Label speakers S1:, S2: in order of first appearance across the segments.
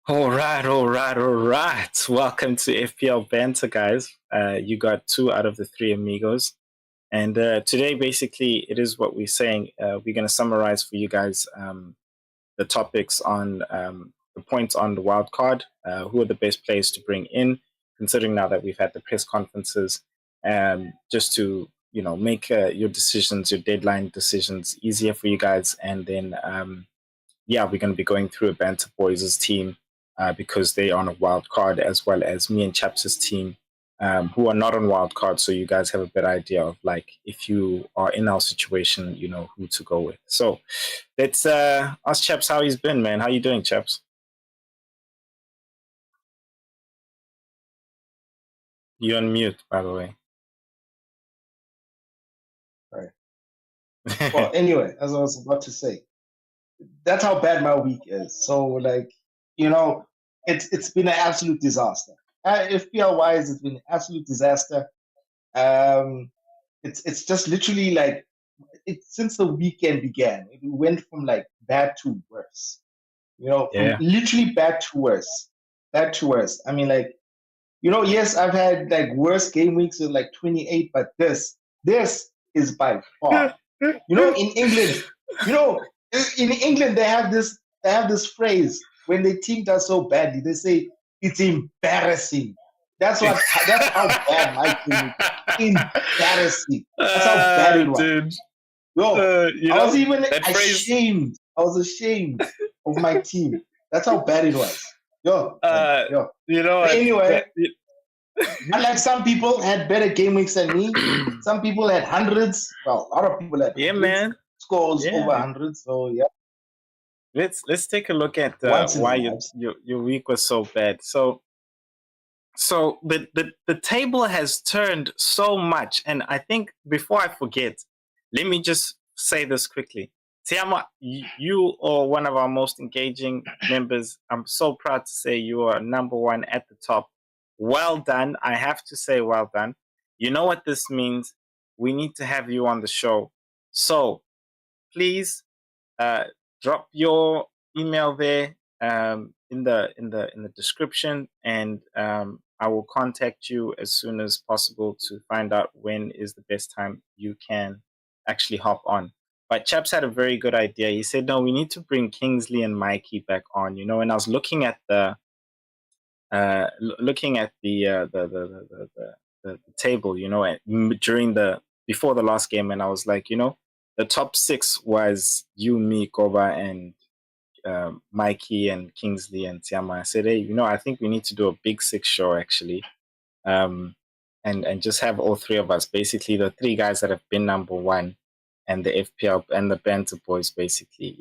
S1: All right. Welcome to FPL Banter, guys. You got two out of the three amigos. And today, basically, it is what we're saying. We're going to summarize for you guys the topics on the points on the wild card, who are the best players to bring in, considering now that we've had the press conferences, just to make your decisions, your deadline decisions easier for you guys. And then, we're going to be going through a Banter Boys' team because they are on a wild card, as well as me and Chaps' team, who are not on wild card. So you guys have a better idea of, like, if you are in our situation, you know who to go with. So let's ask Chaps how he's been, man. How you doing, Chaps? You're on mute, by the way.
S2: Right. Well, anyway, as I was about to say, that's how bad my week is. So, like, it's been an absolute disaster. FPL wise, it's been an absolute disaster. It's just literally like since the weekend began, it went from like bad to worse. From literally bad to worse. Bad to worse. I mean, like, yes, I've had like worse game weeks with like 28, but this is by far. In England, in England they have this phrase when their team does so badly, they say it's embarrassing. That's how bad my team is. Embarrassing. That's how bad it was.
S1: Dude.
S2: I was even ashamed. I was ashamed of my team. That's how bad it was. Anyway, unlike some people had better game weeks than me. Some people had hundreds. Well, a lot of people had scores over hundreds. So yeah.
S1: Let's take a look at why your week was so bad. So the table has turned so much, and I think before I forget, let me just say this quickly. Tiama, you are one of our most engaging members. I'm so proud to say you are number one at the top. Well done. I have to say well done. You know what this means? We need to have you on the show. So please drop your email there in the description, and I will contact you as soon as possible to find out when is the best time you can actually hop on. But Chaps had a very good idea. He said, no, we need to bring Kingsley and Mikey back on, and I was looking at the table, before the last game, and I was like, the top six was you, me, Koba, and Mikey and Kingsley and Tiama. I said, hey, I think we need to do a big six show actually, and just have all three of us, basically the three guys that have been number one, and the FPL and the Banter Boys, basically.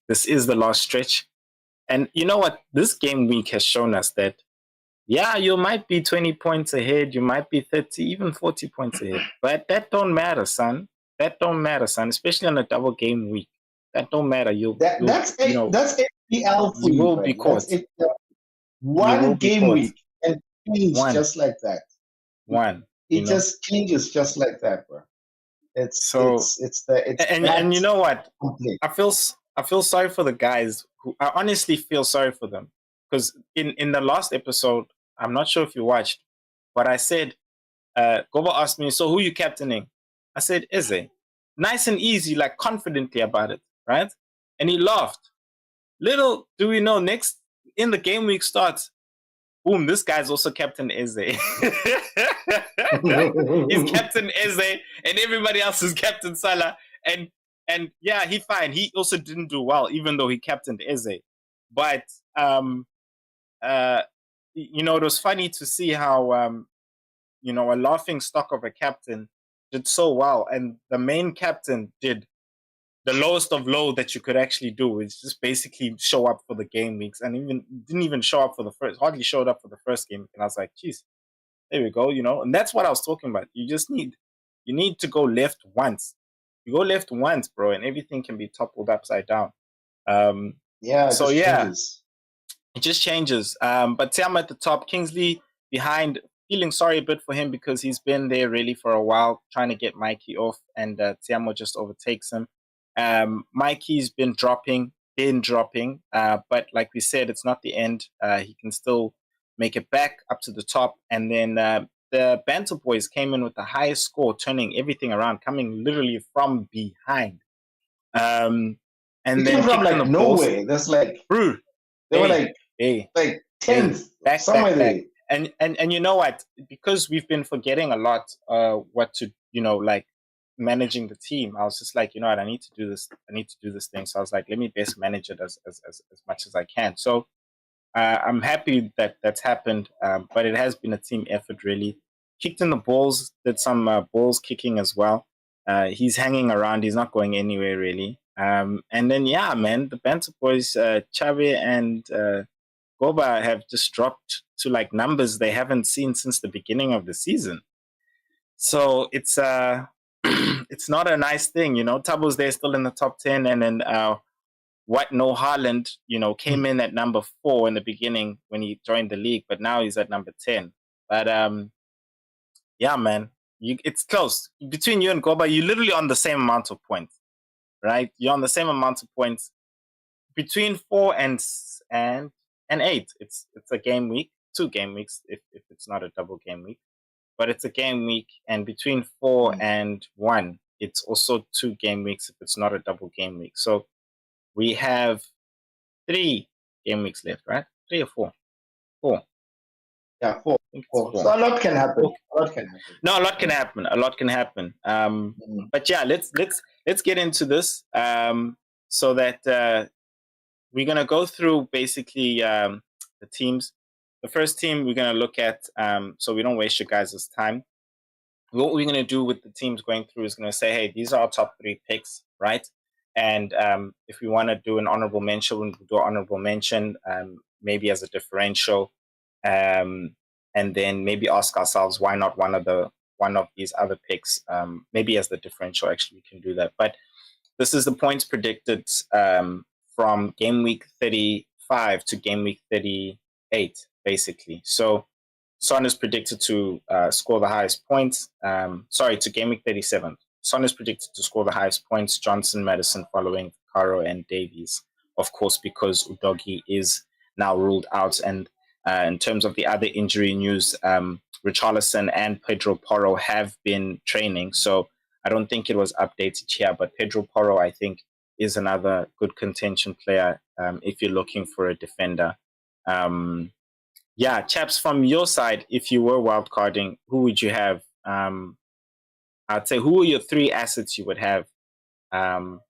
S1: This is the last stretch, and you know what? This game week has shown us that, yeah, you might be 20 points ahead, you might be 30, even 40 points ahead, but that don't matter, son. That don't matter, son. Especially on a double game week. That don't matter.
S2: That's FPL for you.
S1: You will be caught.
S2: One game week and change just like that.
S1: It
S2: just changes just like that, bro.
S1: And you know what? I feel sorry for the guys I honestly feel sorry for them, because in the last episode, I'm not sure if you watched, but I said, Goba asked me, so who you captaining? I said, Eze. Nice and easy, like confidently about it, right? And he laughed. Little do we know, next in the game week starts, boom, this guy's also Captain Eze. He's Captain Eze, and everybody else is Captain Salah. And yeah, he fine. He also didn't do well, even though he captained Eze. But it was funny to see how a laughing stock of a captain did so well, and the main captain did the lowest of low that you could actually do, which just basically show up for the game weeks, and didn't even show up for hardly showed up for the first game. And I was like, geez, there we go, and that's what I was talking about. You need to go left once. You go left once, bro, and everything can be toppled upside down.
S2: Changes.
S1: It just changes. But Tiam at the top, Kingsley behind, feeling sorry a bit for him because he's been there really for a while, trying to get Mikey off, and Tiamo just overtakes him. Mikey's been dropping again dropping. But like we said, it's not the end. He can still make it back up to the top. And then the Banter Boys came in with the highest score, turning everything around, coming literally from behind. And
S2: It
S1: then
S2: came from
S1: kicking
S2: like
S1: the balls.
S2: nowhere. That's like
S1: Bro,
S2: they were like tenth somewhere there.
S1: And you know what? Because we've been forgetting a lot what to, like managing the team. I was just like, you know what, I need to do this. I need to do this thing. So I was like, let me best manage it as much as I can. So I'm happy that that's happened, but it has been a team effort, really. Kicked in the balls, did some balls kicking as well. He's hanging around. He's not going anywhere, really. And then, yeah, man, the Banter Boys, Chave and Goba have just dropped to like numbers they haven't seen since the beginning of the season. So it's it's not a nice thing, Tabo's there still in the top 10, and then No Haaland, came in at number 4 in the beginning when he joined the league, but now he's at number 10. But yeah, man, it's close between you and Goba. You're literally on the same amount of points, right? You're on the same amount of points between 4 and 8. It's a game week, 2 game weeks if it's not a double game week, but it's a game week, and between 4 and 1, it's also 2 game weeks if it's not a double game week. So we have 3 game weeks left, right? 3 or 4? 4.
S2: Yeah, 4. So a lot can happen.
S1: No, a lot can happen. A lot can happen. But yeah, let's get into this. So that we're gonna go through basically the teams. The first team we're gonna look at, so we don't waste your guys' time. What we're gonna do with the teams going through is gonna say, hey, these are our top 3 picks, right? And if we want to do an honorable mention, we'll do an honorable mention, maybe as a differential, and then maybe ask ourselves why not one of these other picks, maybe as the differential. Actually, we can do that. But this is the points predicted from game week 35 to game week 38, basically. So Son is predicted to score the highest points. To game week 37. Son is predicted to score the highest points. Johnson, Madison following Caro and Davies, of course, because Udogi is now ruled out. And in terms of the other injury news, Richarlison and Pedro Porro have been training. So I don't think it was updated here, but Pedro Porro, I think, is another good contention player if you're looking for a defender. Yeah, chaps, from your side, if you were wildcarding, who would you have? I'd say, who are your 3 assets you would have? From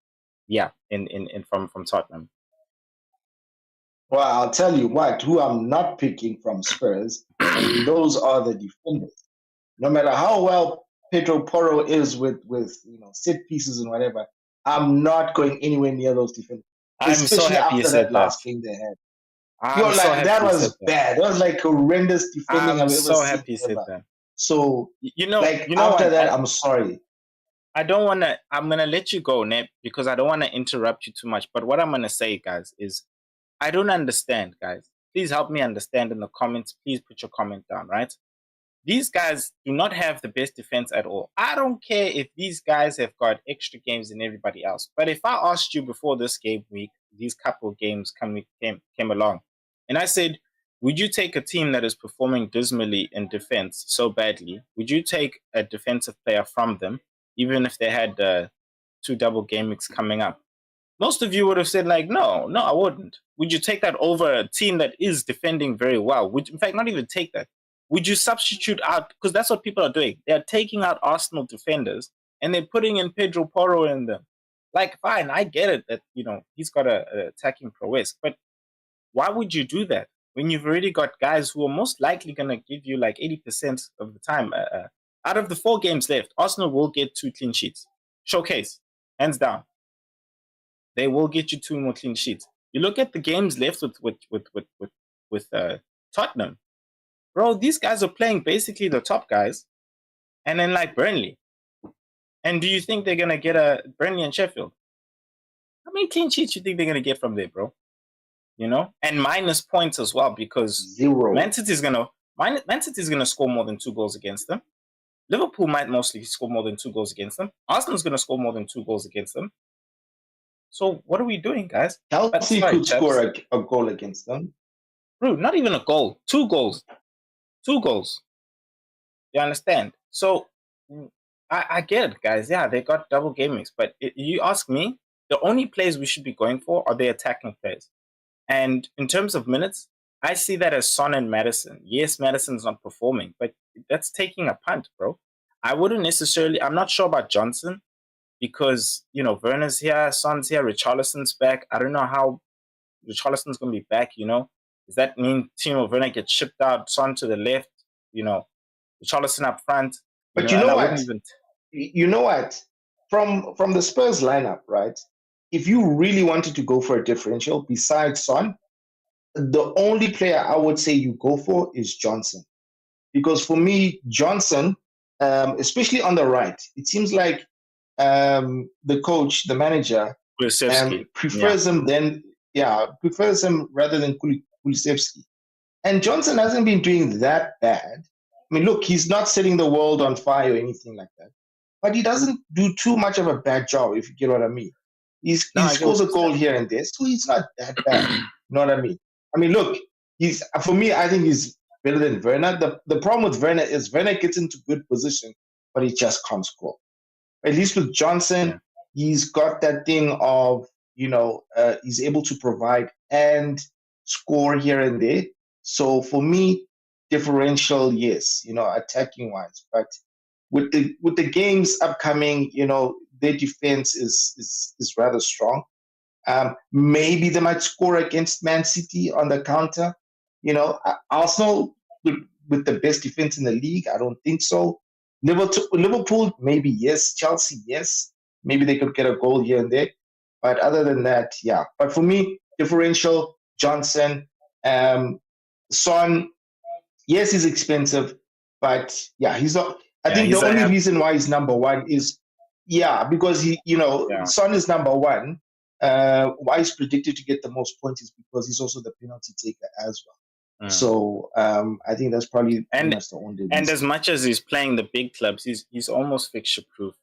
S1: Tottenham.
S2: Well, I'll tell you what, who I'm not picking from Spurs, and those are the defenders. No matter how well Pedro Porro is with set pieces and whatever, I'm not going anywhere near those defenders. Especially after that last game they had. That was bad. That was like horrendous defending I've ever seen. I'm so happy you said that. So, after that, I'm sorry.
S1: I'm going to let you go, Nep, because I don't want to interrupt you too much. But what I'm going to say, guys, is I don't understand, guys. Please help me understand in the comments. Please put your comment down, right? These guys do not have the best defense at all. I don't care if these guys have got extra games than everybody else. But if I asked you before this game week, these couple of games came along, and I said, would you take a team that is performing dismally in defense so badly? Would you take a defensive player from them, even if they had 2 double game weeks coming up? Most of you would have said, like, no, I wouldn't. Would you take that over a team that is defending very well? In fact, not even take that. Would you substitute out? Because that's what people are doing. They're taking out Arsenal defenders and they're putting in Pedro Porro in them. Like, fine, I get it that, he's got an attacking prowess. But why would you do that when you've already got guys who are most likely going to give you like 80% of the time? Out of the 4 games left, Arsenal will get 2 clean sheets. Showcase, hands down. They will get you 2 more clean sheets. You look at the games left with Tottenham, bro. These guys are playing basically the top guys, and then like Burnley. And do you think they're gonna get a Burnley and Sheffield? How many clean sheets you think they're gonna get from there, bro? And minus points as well, because
S2: 0.
S1: Man City is gonna score more than 2 goals against them. Liverpool might mostly score more than 2 goals against them. Arsenal's gonna score more than 2 goals against them. So what are we doing, guys? But
S2: Chelsea
S1: sorry,
S2: could
S1: chaps.
S2: score a goal against them.
S1: Bro, not even a goal. 2 goals. 2 goals. You understand? So I get it, guys. Yeah, they got double game weeks. But you ask me, the only players we should be going for are the attacking players. And in terms of minutes, I see that as Son and Madison. Yes, Madison's not performing, but that's taking a punt, bro. I wouldn't necessarily, I'm not sure about Johnson because, Werner's here, Son's here, Richarlison's back. I don't know how Richarlison's going to be back, Does that mean Timo Werner gets shipped out, Son to the left, Richarlison up front?
S2: But you
S1: And
S2: know
S1: I wouldn't
S2: what?
S1: even.
S2: You know what? From the Spurs lineup, right? If you really wanted to go for a differential besides Son, the only player I would say you go for is Johnson. Because for me, Johnson, especially on the right, it seems like the coach, the manager, prefers him prefers him rather than Kulusevski. And Johnson hasn't been doing that bad. I mean, look, he's not setting the world on fire or anything like that, but he doesn't do too much of a bad job, if you get what I mean. He scores a goal here and there, so he's not that bad. You know what I mean? I mean, look, for me, I think he's better than Werner. The problem with Werner is Werner gets into good position, but he just can't score. At least with Johnson, he's got that thing of, he's able to provide and score here and there. So for me, differential, yes, attacking wise. But with the games upcoming, their defense is rather strong. Maybe they might score against Man City on the counter. Arsenal with the best defense in the league, I don't think so. Liverpool, maybe yes. Chelsea, yes. Maybe they could get a goal here and there. But other than that, yeah. But for me, differential, Johnson, Son, yes, he's expensive, but yeah, he's not. I think the only reason why he's number one is, because Son is number one. Why he's predicted to get the most points is because he's also the penalty taker as well. So I think that's probably the only reason.
S1: And as much as he's playing the big clubs, he's almost fixture proof.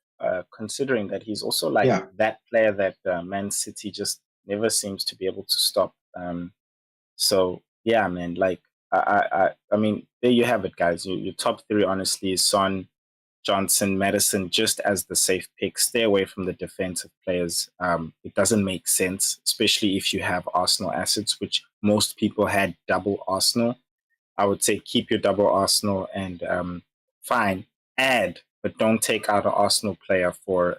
S1: Considering that he's also that player that Man City just never seems to be able to stop. So yeah, man, I mean, there you have it, guys. Your top three, honestly, is Son, Johnson, Madison, just as the safe pick. Stay away from the defensive players. It doesn't make sense, especially if you have Arsenal assets, which most people had double Arsenal. I would say keep your double Arsenal and fine, add, but don't take out an Arsenal player for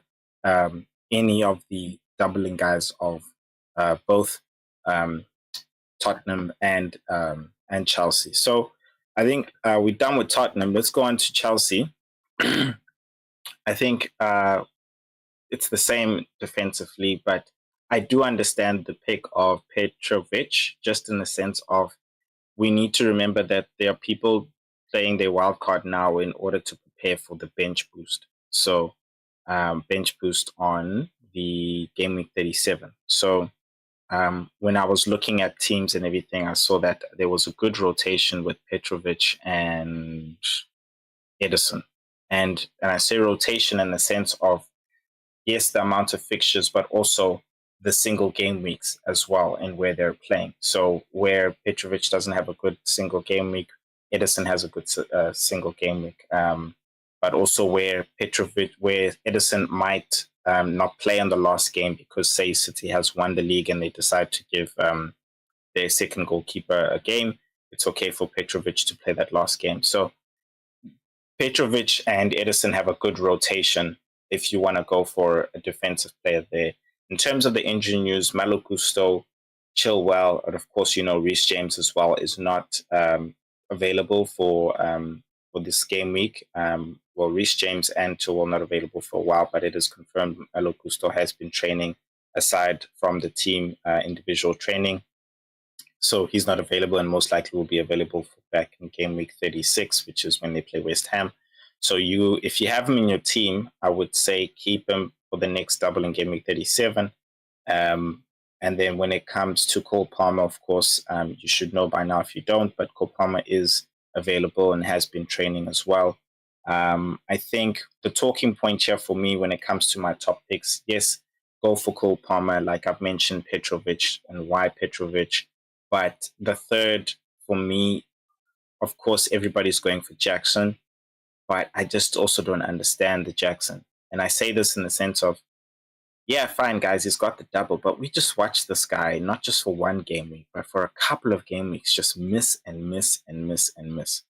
S1: any of the doubling guys of both Tottenham and Chelsea. So I think we're done with Tottenham. Let's go on to Chelsea. I think it's the same defensively, but I do understand the pick of Petrovic, just in the sense of we need to remember that there are people playing their wild card now in order to prepare for the bench boost. So bench boost on the Game Week 37. So when I was looking at teams and everything, I saw that there was a good rotation with Petrovic and Edison. And I say rotation in the sense of, yes, the amount of fixtures, but also the single game weeks as well and where they're playing. So where Petrovic doesn't have a good single game week, Edison has a good single game week. But also where Edison might not play on the last game because, say, City has won the league and they decide to give their second goalkeeper a game, it's okay for Petrovic to play that last game. So Petrovic and Edison have a good rotation if you want to go for a defensive player there. In terms of the injury news, Malo Gusto, Chilwell, and of course, Reece James as well is not available for this game week. Well, Reece James and Chilwell not available for a while, but it is confirmed Malo Gusto has been training aside from the team individual training. So he's not available and most likely will be available back in game week 36, which is when they play West Ham. So if you have him in your team, I would say keep him for the next double in game week 37. And then when it comes to Cole Palmer, of course, you should know by now if you don't, but Cole Palmer is available and has been training as well. I think the talking point here for me when it comes to my top picks, yes, go for Cole Palmer, like I've mentioned, Petrovic, and why Petrovic. But the third, for me, of course, everybody's going for Jackson, but I just also don't understand the Jackson. And I say this in the sense of, yeah, fine, guys, he's got the double, but we just watched this guy, not just for one game week, but for a couple of game weeks, just miss and miss and miss and miss.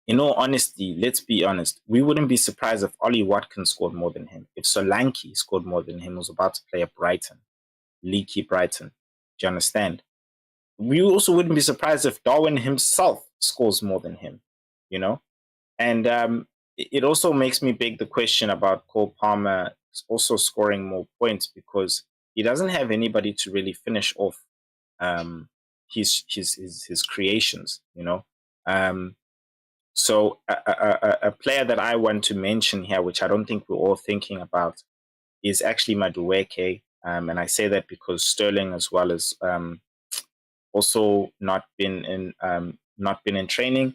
S1: In all honesty, let's be honest, we wouldn't be surprised if Ollie Watkins scored more than him. If Solanke scored more than him, was about to play at Brighton, leaky Brighton. Do you understand? We also wouldn't be surprised if Darwin himself scores more than him, you know? And it also makes me beg the question about Cole Palmer also scoring more points because he doesn't have anybody to really finish off his creations, you know? So a player that I want to mention here, which I don't think we're all thinking about, is actually Madueke. And I say that because Sterling, as well as also not been in training.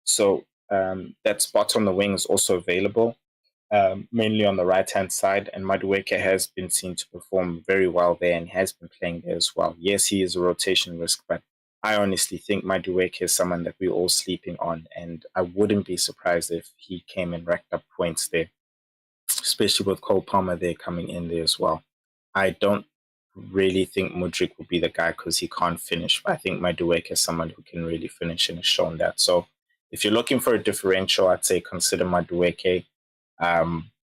S1: So that spot on the wing is also available, mainly on the right-hand side. And Madueke has been seen to perform very well there and has been playing there as well. Yes, he is a rotation risk, but I honestly think Madueke is someone that we're all sleeping on. And I wouldn't be surprised if he came and racked up points there, especially with Cole Palmer there coming in there as well. I don't really think Mudryk will be the guy because he can't finish. But I think Madueke is someone who can really finish and has shown that. So if you're looking for a differential, I'd say consider Madueke.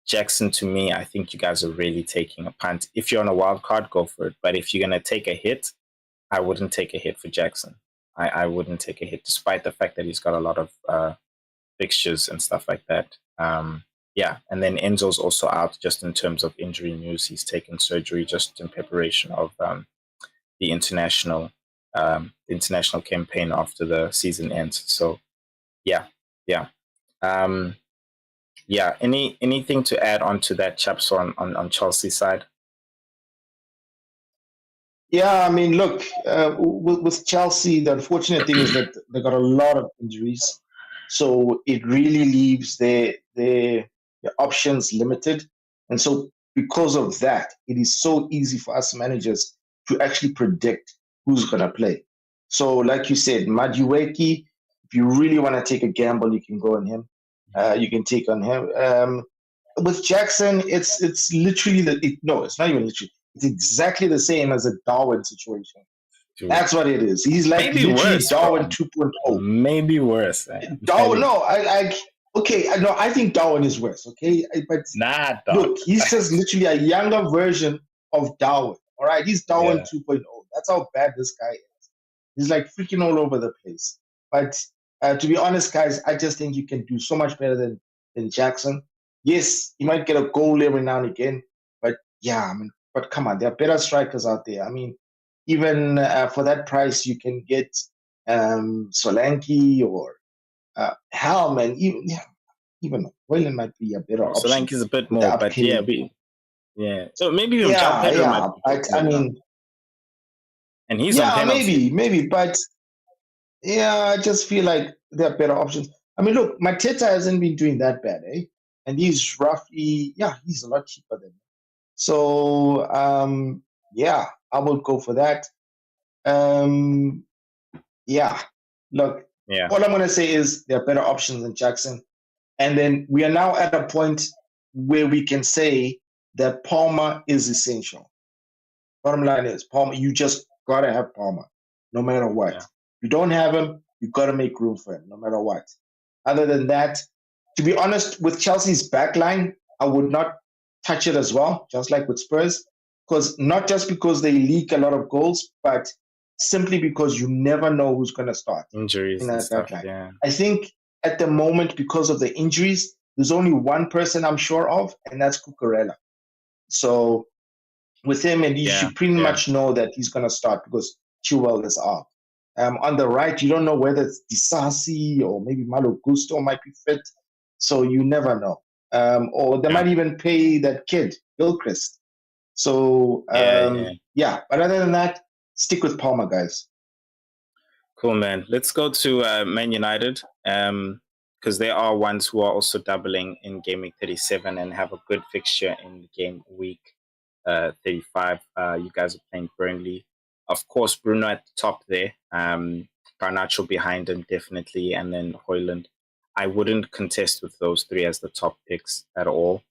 S1: Jackson, to me, I think you guys are really taking a punt. If you're on a wild card, go for it. But if you're going to take a hit, I wouldn't take a hit for Jackson. I wouldn't take a hit, despite the fact that he's got a lot of fixtures and stuff like that. Yeah, and then Enzo's also out just in terms of injury news. He's taken surgery just in preparation of the international campaign after the season ends. So, yeah. Anything to add on to that, chaps, on Chelsea's side?
S2: Yeah, I mean, look, with Chelsea, the unfortunate thing is that they got a lot of injuries, so it really leaves their options limited. And so, because of that, it is so easy for us managers to actually predict who's going to play. So, like you said, Madueke, if you really want to take a gamble, you can go on him. You can take on him. With Jackson, it's literally it's not even literally. It's exactly the same as a Darwin situation. Dude. That's what it is. He's like maybe literally worse, Darwin 2.0.
S1: Maybe worse.
S2: Darwin, no, I think Darwin is worse. Okay, but look, he's just literally a younger version of Darwin. All right, he's Darwin 2.0. That's how bad this guy is. He's like freaking all over the place. But to be honest, guys, I just think you can do so much better than Jackson. Yes, you might get a goal every now and again, but yeah, I mean, but come on, there are better strikers out there. I mean, even for that price, you can get Solanke or Helm, and even Wayland might be a better option.
S1: Solanke's a bit more, but yeah. So maybe even Pedro might be
S2: I mean,
S1: and he's on penalty.
S2: maybe, but yeah, I just feel like there are better options. I mean, look, Mateta hasn't been doing that bad, eh? And he's roughly, he's a lot cheaper than me. So, I would go for that. Look, all I'm going to say is there are better options than Jackson. And then we are now at a point where we can say that Palmer is essential. Bottom line is, Palmer, you just got to have Palmer, no matter what. Yeah. You don't have him, you got to make room for him, no matter what. Other than that, to be honest, with Chelsea's backline, I would not touch it as well, just like with Spurs, because not just because they leak a lot of goals, but simply because you never know who's going to start.
S1: Injuries
S2: in that
S1: and stuff,
S2: backline.
S1: Yeah.
S2: I think at the moment, because of the injuries, there's only one person I'm sure of, and that's Cucurella. So with him, and you should pretty much know that he's going to start because Chilwell is out. On the right, you don't know whether it's Disasi or maybe Malo Gusto might be fit. So you never know. Or they might even pay that kid, Gilchrist. So, But other than that, stick with Palmer, guys.
S1: Cool, man. Let's go to Man United because they are ones who are also doubling in Game Week 37 and have a good fixture in Game Week GW35. You guys are playing Burnley. Of course, Bruno at the top there. Garnacho behind him, definitely. And then Højlund. I wouldn't contest with those three as the top picks at all.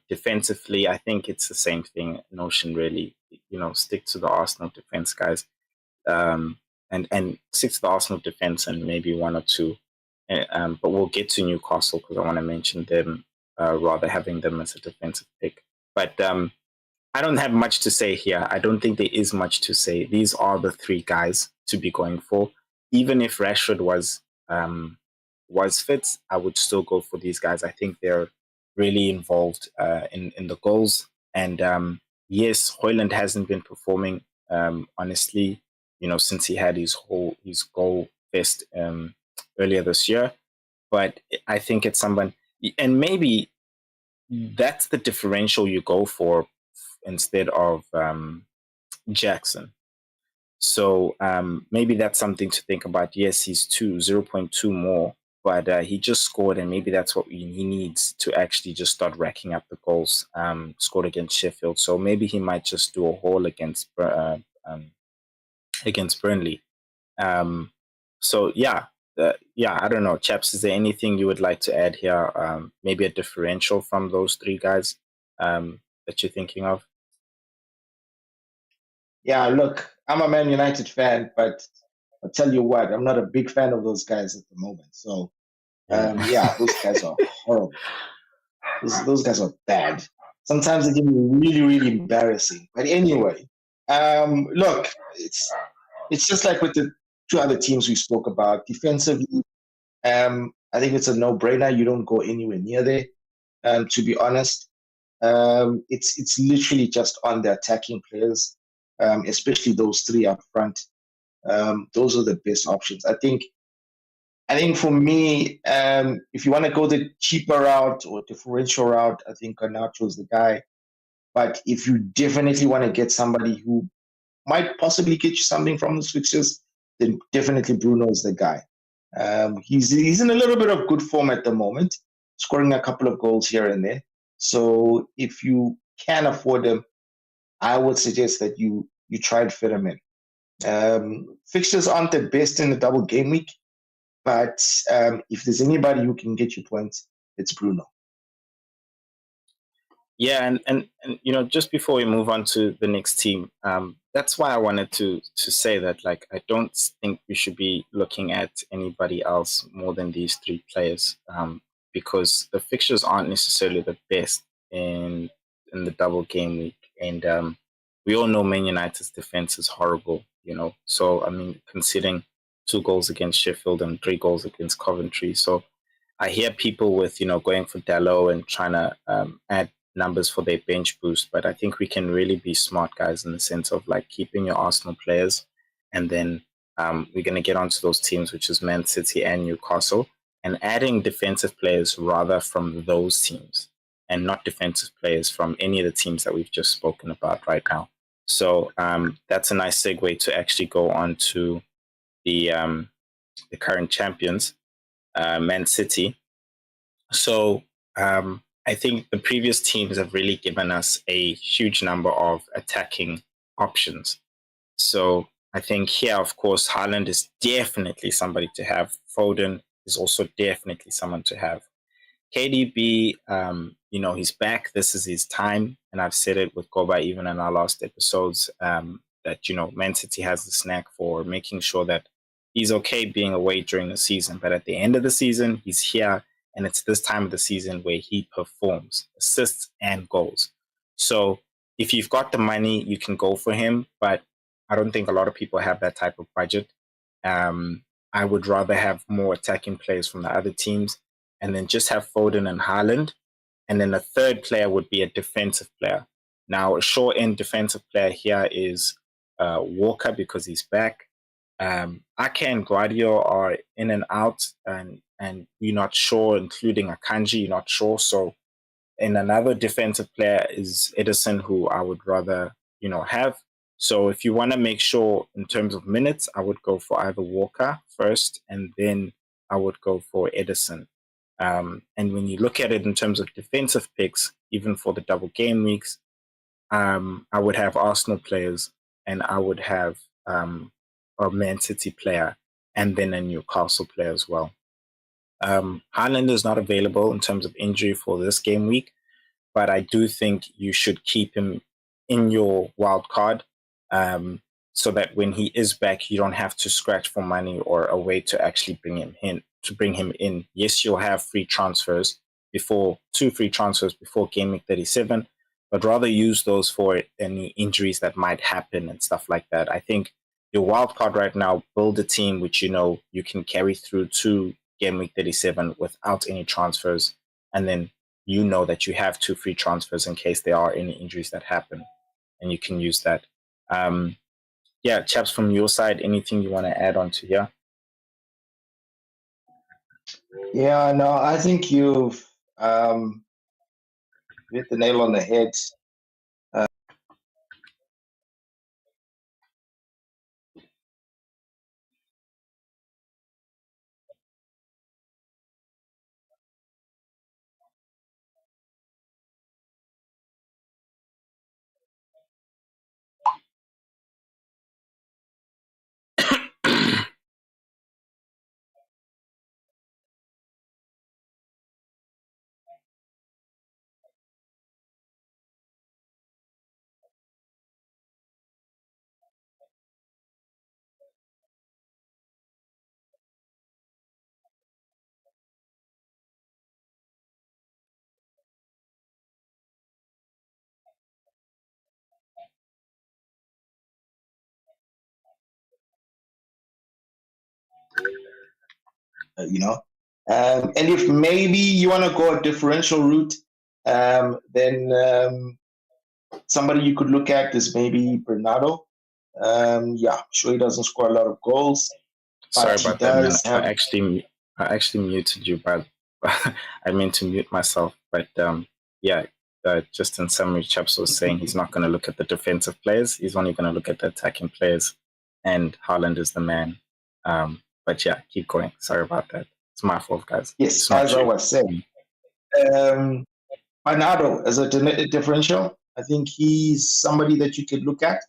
S1: Defensively, I think it's the same thing. Notion really, stick to the Arsenal defense, guys, and stick to the Arsenal defense and maybe one or two. But we'll get to Newcastle because I want to mention them rather having them as a defensive pick. But I don't have much to say here. I don't think there is much to say. These are the three guys to be going for. Even if Rashford was fit, I would still go for these guys. I think they're really involved in the goals. And yes, Højlund hasn't been performing honestly, since he had his goal fest earlier this year. But I think it's someone, and maybe that's the differential you go for instead of Jackson. So maybe that's something to think about. Yes, he's 0.2 more, but he just scored, and maybe that's what he needs to actually just start racking up the goals scored against Sheffield. So maybe he might just do a haul against Burnley. So yeah, I don't know, chaps. Is there anything you would like to add here? Maybe a differential from those three guys that you're thinking of?
S2: Yeah, look, I'm a Man United fan, but I'll tell you what, I'm not a big fan of those guys at the moment. So, those guys are horrible. Those guys are bad. Sometimes they can be really, really embarrassing. But anyway, look, it's just like with the two other teams we spoke about. Defensively, I think it's a no-brainer. You don't go anywhere near there, to be honest. It's literally just on the attacking players, especially those three up front. Those are the best options. I think for me, if you want to go the cheaper route or differential route, I think Garnacho is the guy. But if you definitely want to get somebody who might possibly get you something from the fixtures, then definitely Bruno is the guy. He's in a little bit of good form at the moment, scoring a couple of goals here and there. So if you can afford him, I would suggest that you try and fit him in. Fixtures aren't the best in the double game week, but if there's anybody who can get you points, it's Bruno.
S1: Yeah, and just before we move on to the next team, that's why I wanted to say that, like, I don't think we should be looking at anybody else more than these three players, because the fixtures aren't necessarily the best in the double game week, and we all know Man United's defense is horrible, So I mean, conceding 2 goals against Sheffield and 3 goals against Coventry, so I hear people with going for Dalot and trying to add numbers for their bench boost, but I think we can really be smart, guys, in the sense of like keeping your Arsenal players, and then we're going to get onto those teams, which is Man City and Newcastle, and adding defensive players rather from those teams and not defensive players from any of the teams that we've just spoken about right now. So that's a nice segue to actually go on to the current champions, Man City. So I think the previous teams have really given us a huge number of attacking options. So I think here, of course, Haaland is definitely somebody to have. Foden is also definitely someone to have. KDB, he's back. This is his time. And I've said it with Goba even in our last episodes, that, Man City has the knack for making sure that he's okay being away during the season. But at the end of the season, he's here. And it's this time of the season where he performs assists and goals. So if you've got the money, you can go for him. But I don't think a lot of people have that type of budget. I would rather have more attacking players from the other teams, and then just have Foden and Haaland. And then a third player would be a defensive player. Now, a short-end defensive player here is Walker, because he's back. Ake and Guardiola are in and out, and you're not sure, including Akanji, you're not sure. So, and another defensive player is Edison, who I would rather, have. So if you want to make sure in terms of minutes, I would go for either Walker first, and then I would go for Edison. And when you look at it in terms of defensive picks, even for the double game weeks, I would have Arsenal players, and I would have a Man City player, and then a Newcastle player as well. Haaland is not available in terms of injury for this game week, but I do think you should keep him in your wild card, so that when he is back, you don't have to scratch for money or a way to actually bring him in. Yes, you'll have free transfers before 2 free transfers before game week 37, but rather use those for any injuries that might happen and stuff like that. I think your wild card right now, build a team which you know you can carry through to game week 37 without any transfers, and then you know that you have 2 free transfers in case there are any injuries that happen, and you can use that. Yeah, chaps, from your side, anything you want to add on to here?
S2: Yeah, no, I think you've hit the nail on the head. You know. And if maybe you want to go a differential route, then somebody you could look at is maybe Bernardo. Yeah, sure he doesn't score a lot of goals,
S1: Sorry
S2: but he
S1: about that, man.
S2: does have.
S1: I actually muted you, but I meant to mute myself. But yeah, just in summary, Chaps was saying he's not going to look at the defensive players. He's only going to look at the attacking players, and Haaland is the man. But yeah, keep going. Sorry about that. It's my fault, guys.
S2: Yes,
S1: It's not
S2: as I
S1: you.
S2: was saying, Bernardo as a differential, I think he's somebody that you could look at.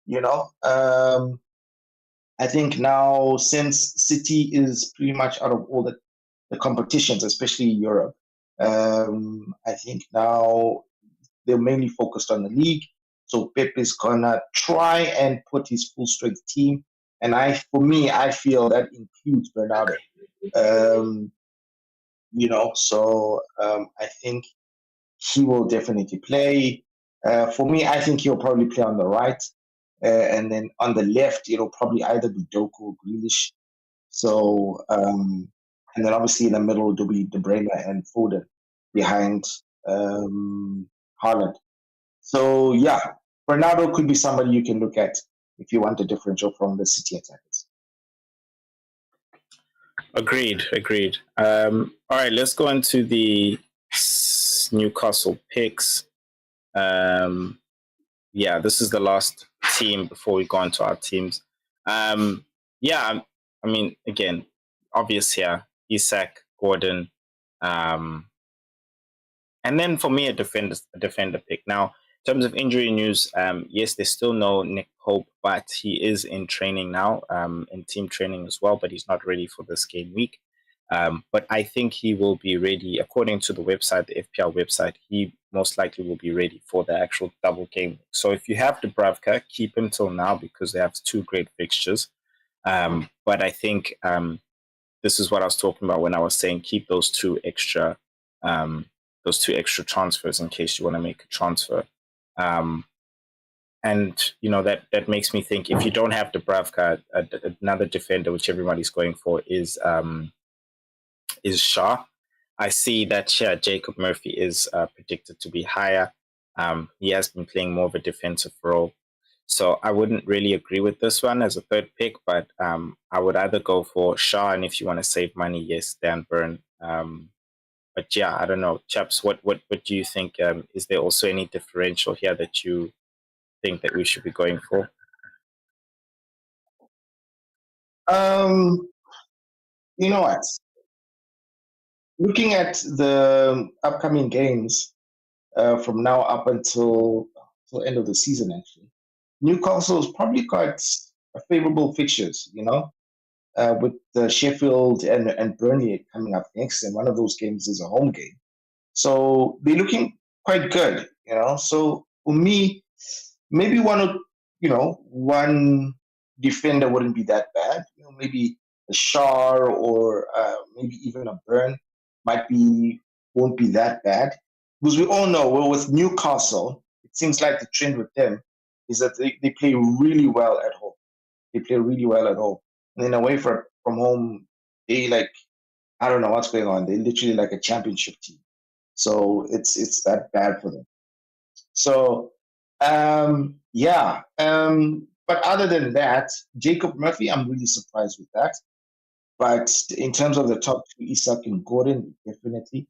S2: You know, I think now since City is pretty much out of all the competitions, especially Europe, I think now they're mainly focused on the league. So Pep is gonna try and put his full strength team, and for me, I feel that includes Bernardo. You know, so I think he will definitely play. For me, I think he'll probably play on the right, and then on the left, it'll probably either be Doku or Grealish. So, and then obviously in the middle, it'll be De Bruyne and Foden behind Haaland. So, yeah, Bernardo could be somebody you can look at if you want a differential from the City attackers.
S1: Agreed. All right, let's go into the Newcastle picks. Yeah, this is the last team before we go into our teams. Yeah, I mean, again, obvious here, Isak, Gordon, and then for me, a defender pick. Now, in terms of injury news, yes, there's still no Nick Pope, but he is in training now, in team training as well, but he's not ready for this game week. But I think he will be ready, according to the website, the FPL website, he most likely will be ready for the actual double game. So if you have Dubravka, keep him till now because they have 2 great fixtures. But I think this is what I was talking about when I was saying keep those 2 extra transfers in case you want to make a transfer. And you know that makes me think if you don't have Dubravka, another defender which everybody's going for is Shaw. I see that Jacob Murphy is predicted to be higher. He has been playing more of a defensive role. So I wouldn't really agree with this one as a third pick, but I would either go for Shaw, and if you want to save money, yes, Dan Burn. But yeah, I don't know. Chaps, what do you think? Is there also any differential here that you think that we should be going for?
S2: You know what? Looking at the upcoming games from now up until till end of the season. Actually, Newcastle's probably got favorable fixtures. With the Sheffield and Burnley coming up next, and one of those games is a home game. So they're looking quite good. So for me, maybe one defender wouldn't be that bad. Maybe a Shar or maybe even a Burn won't be that bad, because we all know, well, with Newcastle, it seems like the trend with them is that they play really well at home. They play really well at home, and then away from home, they I don't know what's going on. They're literally like a championship team, so it's that bad for them. So yeah. But other than that, Jacob Murphy, I'm really surprised with that. But in terms of the top two, Isak and Gordon, definitely.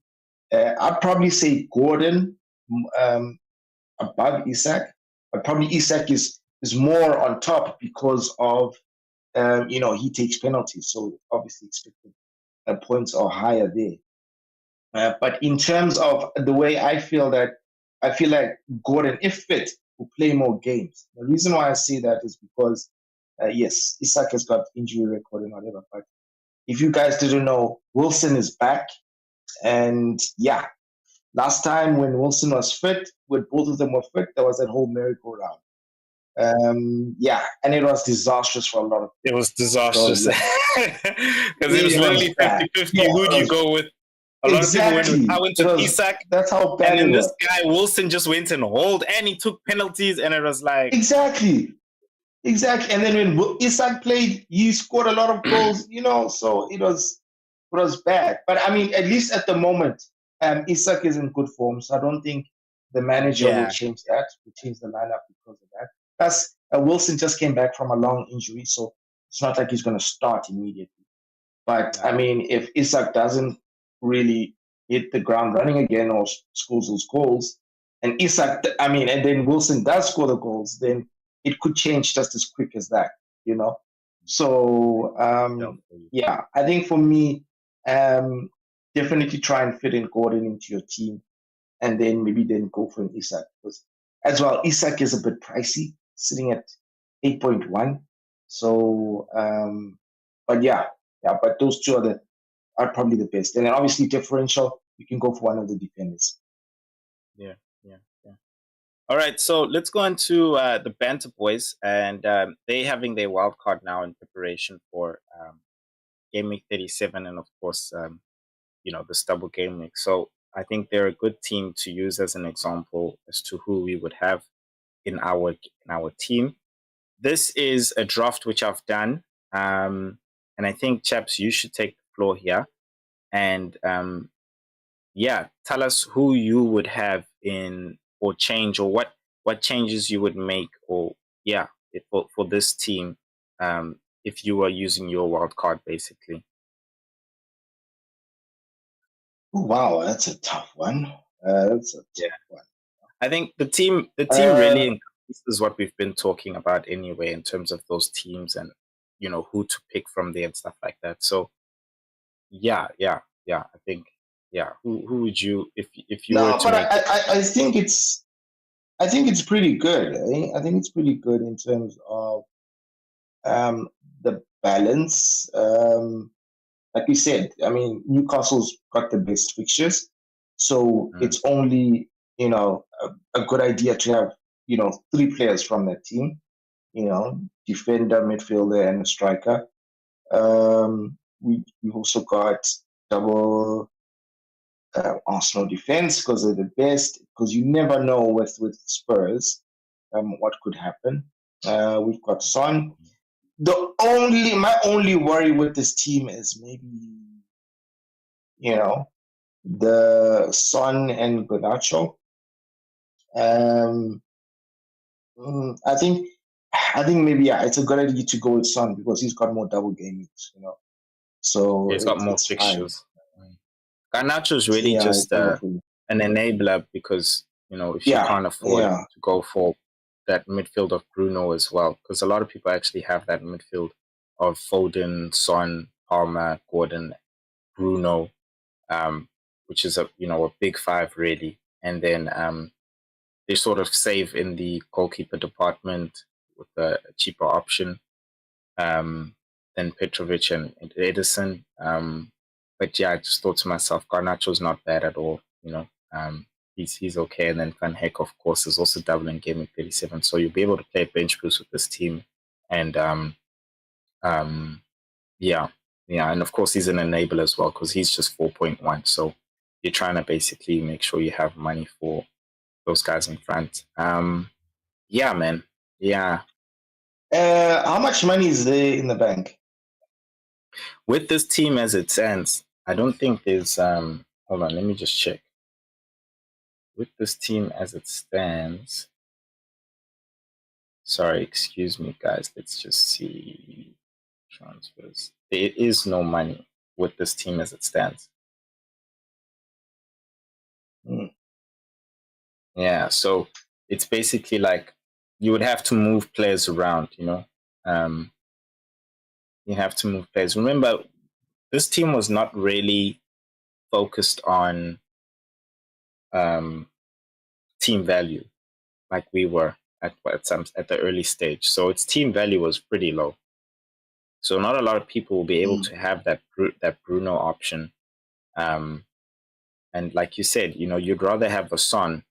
S2: I'd probably say Gordon above Isak, but probably Isak is more on top because of he takes penalties, so obviously expected points are higher there. But in terms of the way I feel like Gordon, if fit, will play more games. The reason why I say that is because yes, Isak has got injury record and whatever, but if you guys didn't know, Wilson is back, and yeah, last time when Wilson was fit, when both of them were fit, there was that whole merry-go-round. Yeah, and it was disastrous for a lot of
S1: people. It was disastrous. Because it was literally 50-50.
S2: Yeah,
S1: who do you go with? A lot of people went with, I went with Isak.
S2: That's how bad
S1: and then
S2: it
S1: this
S2: was.
S1: guy, Wilson, just went and hold, and he took penalties, and it was like...
S2: Exactly. And then when Isak played, he scored a lot of goals, so it was bad. But I mean, at least at the moment, Isak is in good form, so I don't think the manager will change that, will change the lineup because of that. Plus, Wilson just came back from a long injury, so it's not like he's going to start immediately. But I mean, if Isak doesn't really hit the ground running again or scores those goals, and then Wilson does score the goals, then it could change just as quick as that, So yeah, I think for me, definitely try and fit in Gordon into your team, and then maybe go for an Isak, because as well, Isak is a bit pricey, sitting at 8.1. So, but but those two are probably the best. And then obviously differential, you can go for one of the defenders.
S1: Yeah. All right, so let's go into the Banter Boys, and they're having their wild card now in preparation for Gameweek 37, and of course, the Stubble Gameweek. So I think they're a good team to use as an example as to who we would have in our team. This is a draft which I've done, and I think, chaps, you should take the floor here, and tell us who you would have in, or change, or what changes you would make, or for this team, if you were using your wild card, basically.
S2: Wow, that's a tough one. That's a tough one.
S1: I think the team really is what we've been talking about anyway, in terms of those teams and who to pick from there and stuff like that. So I think who would you, if you were to
S2: but
S1: make
S2: I think it's pretty good. I think it's pretty good in terms of the balance. Like we said, I mean, Newcastle's got the best fixtures, so it's only a good idea to have 3 players from that team, defender, midfielder, and a striker. We've also got double Arsenal defense because they're the best. Because you never know with Spurs what could happen. We've got Son. My only worry with this team is maybe the Son and Garnacho. I think maybe it's a good idea to go with Son because he's got more double game weeks, So
S1: he's got more fixtures. Garnacho is really just an enabler because if you can't afford to go for that midfield of Bruno as well, because a lot of people actually have that midfield of Foden, Son, Palmer, Gordon, Bruno, which is a big 5 really, and then they sort of save in the goalkeeper department with a cheaper option than Petrovic and Edison. But yeah, I just thought to myself, Garnacho's not bad at all. He's okay. And then Van Heck, of course, is also doubling Gameweek 37. So you'll be able to play bench boost with this team. And yeah, and of course he's an enabler as well because he's just 4.1. So you're trying to basically make sure you have money for those guys in front. Yeah, man. Yeah.
S2: How much money is there in the bank?
S1: With this team as it stands, I don't think there's hold on, let me just check. With this team as it stands, sorry, excuse me guys, let's just see transfers. There is no money with this team as it stands. Yeah, so it's basically like you would have to move players around, you have to move players. Remember, this team was not really focused on team value like we were at the early stage. So its team value was pretty low. So not a lot of people will be able to have that Bruno option. And like you said, you'd rather have a Son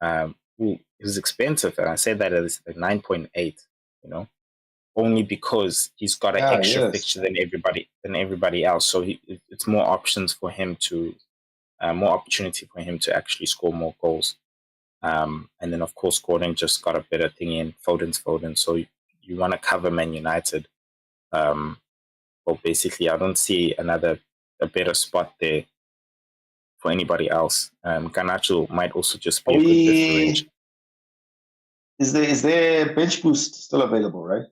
S1: who is expensive. And I say that as like 9.8, only because he's got an extra fixture than everybody else. So it's more options for him to, more opportunity for him to actually score more goals. And then, of course, Gordon just got a better thing in. Foden's Foden. So you want to cover Man United. But basically, I don't see a better spot there for anybody else. Garnacho might also just be a good differential.
S2: Is there bench boost still available, right?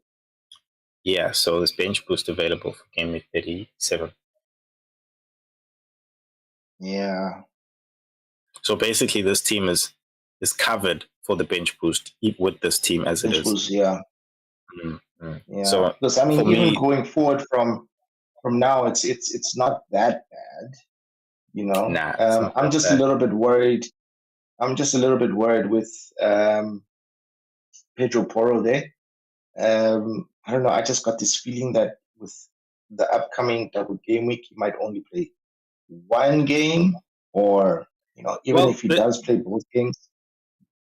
S1: Yeah, so there's bench boost available for Gameweek 37.
S2: Yeah.
S1: So basically, this team is covered for the bench boost with this team as it is.
S2: Boost, yeah.
S1: Mm-hmm.
S2: Yeah.
S1: So
S2: because even going forward from now, it's not that bad.
S1: Nah,
S2: I'm just a little bit worried. I'm just a little bit worried with Pedro Porro there. I don't know. I just got this feeling that with the upcoming double game week, he might only play one game, or even if he does play both games,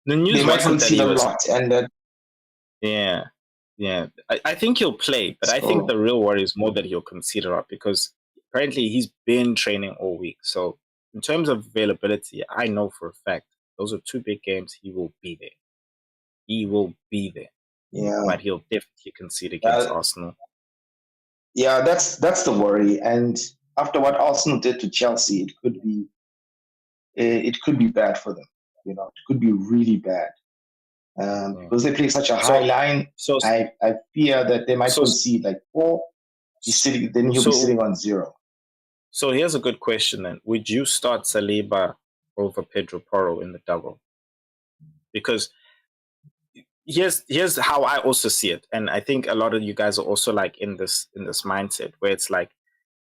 S1: the news
S2: they might concede a lot. And that,
S1: yeah, I think he'll play, but I think the real worry is more that he'll concede a lot because apparently he's been training all week. So in terms of availability, I know for a fact those are two big games. He will be there.
S2: Yeah,
S1: but he'll definitely concede against Arsenal.
S2: Yeah, that's the worry. And after what Arsenal did to Chelsea, it could be bad for them. It could be really bad because they play such a high line. So I fear that they might concede like 4. Then he'll be sitting on 0.
S1: So here's a good question then: would you start Saliba over Pedro Porro in the double? Because here's how I also see it, and I think a lot of you guys are also like in this mindset where it's like,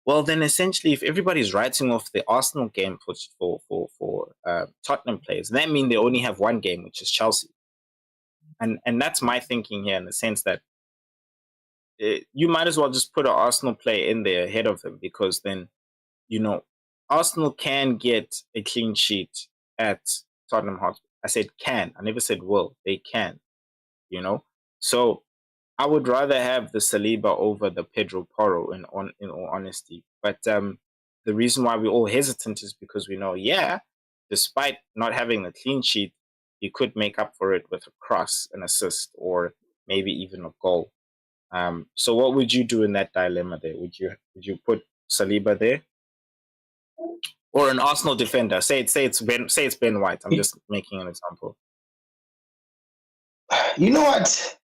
S1: well, then essentially, if everybody's writing off the Arsenal game for Tottenham players, that means they only have one game, which is Chelsea. And that's my thinking here, in the sense that you might as well just put an Arsenal player in there ahead of him, because then, Arsenal can get a clean sheet at Tottenham Hotspur. I said can. I never said will. They can. So I would rather have the Saliba over the Pedro Porro in all honesty. But the reason why we're all hesitant is because we know, despite not having the clean sheet, he could make up for it with a cross, an assist, or maybe even a goal. So what would you do in that dilemma there? Would you put Saliba there? Or an Arsenal defender? Say it's Ben White. I'm just making an example.
S2: You know what?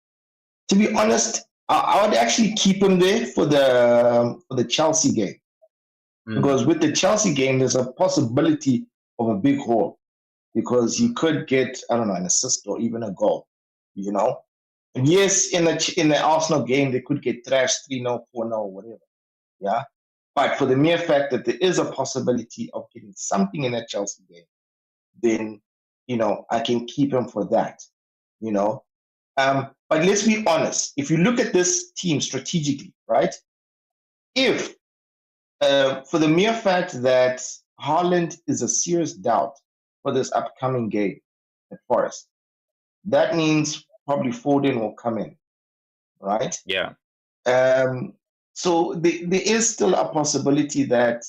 S2: To be honest, I would actually keep him there for the Chelsea game. Because with the Chelsea game, there's a possibility of a big haul, because he could get, I don't know, an assist or even a goal, And yes, in the Arsenal game, they could get thrashed 3-0, 4-0, whatever. Yeah. But for the mere fact that there is a possibility of getting something in that Chelsea game, then I can keep him for that. But let's be honest. If you look at this team strategically, right? If for the mere fact that Haaland is a serious doubt for this upcoming game at Forest, that means probably Foden will come in, right?
S1: Yeah.
S2: So there is still a possibility that,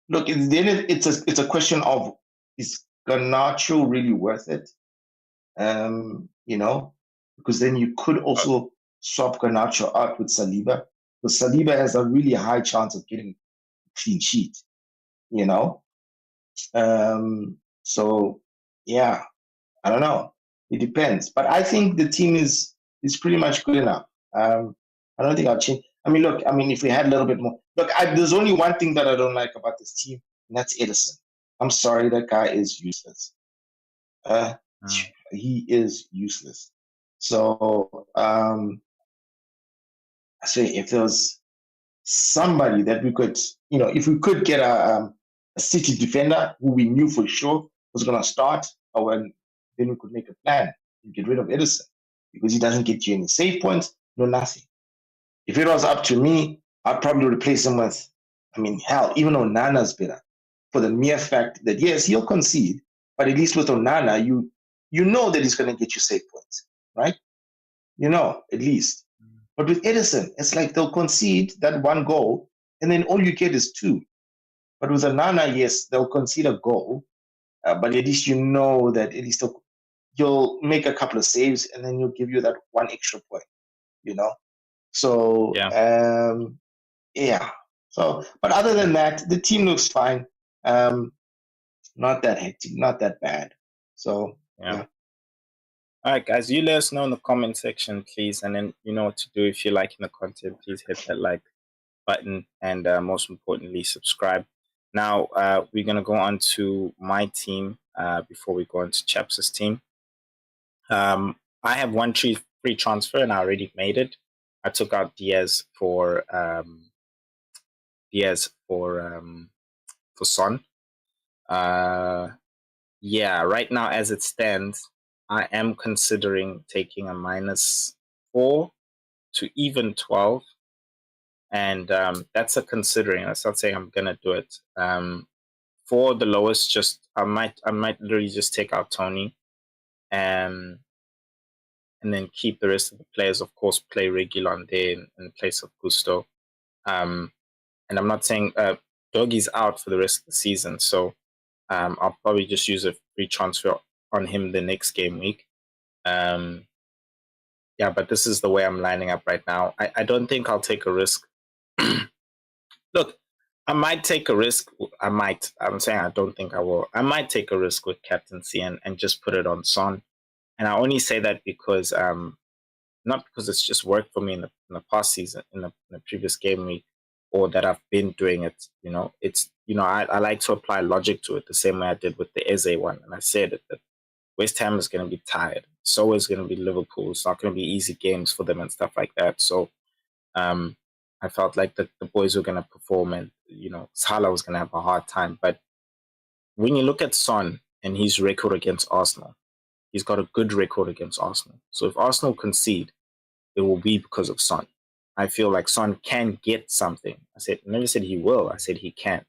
S2: look, it's a question of, is Garnacho really worth it? Because then you could also swap Garnacho out with Saliba, because Saliba has a really high chance of getting a clean sheet. So yeah, I don't know. It depends, but I think the team is pretty much good enough. I don't think I'll change. Look, if we had a little bit more. Look, there's only one thing that I don't like about this team, and that's Edison. I'm sorry, that guy is useless. He is useless. So, if there was somebody that we could, if we could get a City defender who we knew for sure was going to start, then we could make a plan to get rid of Edison, because he doesn't get you any save points, no nothing. If it was up to me, I'd probably replace him with, hell, even Onana's better, for the mere fact that, yes, he'll concede, but at least with Onana, you know that he's going to get you save points, right? At least. But with Edison, it's like they'll concede that one goal, and then all you get is two. But with Onana, yes, they'll concede a goal, but at least you know that at least you'll make a couple of saves, and then he'll give you that one extra point, So, yeah. So, but other than that, the team looks fine. Not that hectic, not that bad. So, yeah.
S1: All right, guys, you let us know in the comment section, please. And then you know what to do. If you're liking the content, please hit that like button. And most importantly, subscribe. Now, we're going to go on to my team before we go on to Chaps' team. I have one free transfer, and I already made it. I took out Diaz for Son. Yeah, right now as it stands, I am considering taking a -4 to even 12, and that's a considering. That's not saying I'm gonna do it. For the lowest, I might literally just take out Tony, and then keep the rest of the players, of course, play regular on there in place of Gusto. And I'm not saying Doggy's out for the rest of the season, so I'll probably just use a free transfer on him the next game week. Yeah, but this is the way I'm lining up right now. I don't think I'll take a risk. Look, I might take a risk. I might. I'm saying I don't think I will. I might take a risk with captaincy and just put it on Son. And I only say that because not because it's just worked for me in the past season, in the previous game week, or that I've been doing it. It's I like to apply logic to it the same way I did with the Eze one, and I said it, that West Ham is going to be tired. So is going to be Liverpool. It's not going to be easy games for them and stuff like that. So I felt like the boys were going to perform, and Salah was going to have a hard time. But when you look at Son and his record against Arsenal, he's got a good record against Arsenal. So if Arsenal concede, it will be because of Son. I feel like Son can get something. I never said he will. I said he can.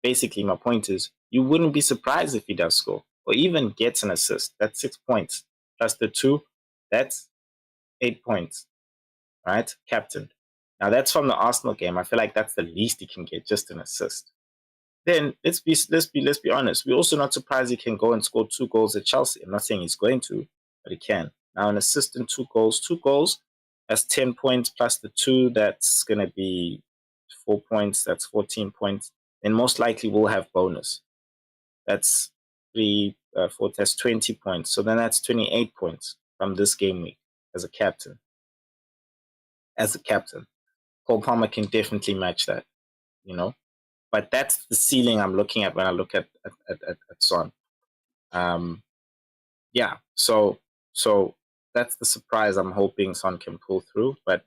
S1: Basically, my point is, you wouldn't be surprised if he does score or even gets an assist. That's 6 points. Plus the 2, that's 8 points. Right? Captain. Now that's from the Arsenal game. I feel like that's the least he can get, just an assist. Then let's be honest. We're also not surprised he can go and score 2 goals at Chelsea. I'm not saying he's going to, but he can. Now an assist and 2 goals. 2 goals, that's 10 points plus the 2. That's going to be 4 points. That's 14 points. And most likely we'll have bonus. That's 3, 4, that's 20 points. So then that's 28 points from this game week as a captain. Cole Palmer can definitely match that, But that's the ceiling I'm looking at when I look at Son. Yeah, so that's the surprise I'm hoping Son can pull through. But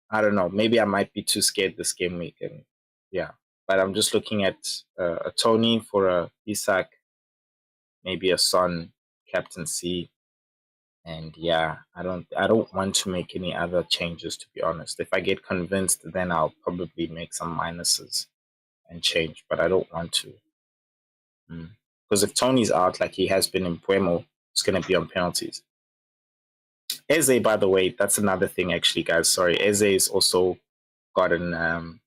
S1: I don't know. Maybe I might be too scared this game week. And yeah. but I'm just looking at a Tony for a Isak, maybe a Son captaincy, and yeah, I don't want to make any other changes, to be honest. If I get convinced, then I'll probably make some minuses and change, but I don't want to. Because if Tony's out, like he has been in Puemo, it's going to be on penalties. Eze, by the way, that's another thing, actually, guys. Sorry, Eze is also got an